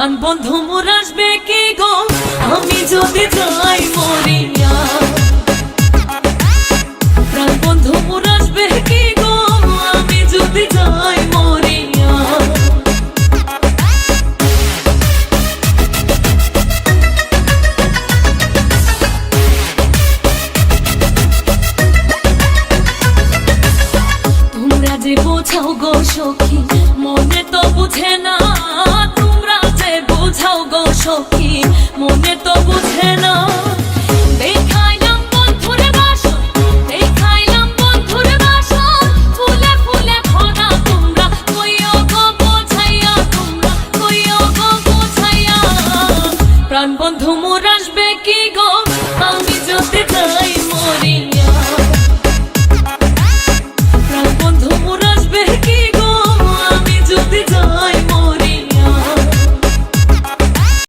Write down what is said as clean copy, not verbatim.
প্রাণ বন্ধু মোর আসবে কি গো আমি যদি যাই মরিয়া। প্রাণ বন্ধু মোর আসবে কি গো আমি যদি যাই মরিয়া। তোমরা যে বোঝাও গো সখী মনে তো বুঝে না, তোমরা যে বোঝাও গো সখী মনে তো বুঝে না। দেখাইলাম বন্ধুর বাসন, দেখাইলাম বন্ধুর বাসন, ফুলে ফুলে ভরা তোমরা কইও গো বোঝাইয়া, তোমরা কইও গো বোঝাইয়া। প্রাণ বন্ধু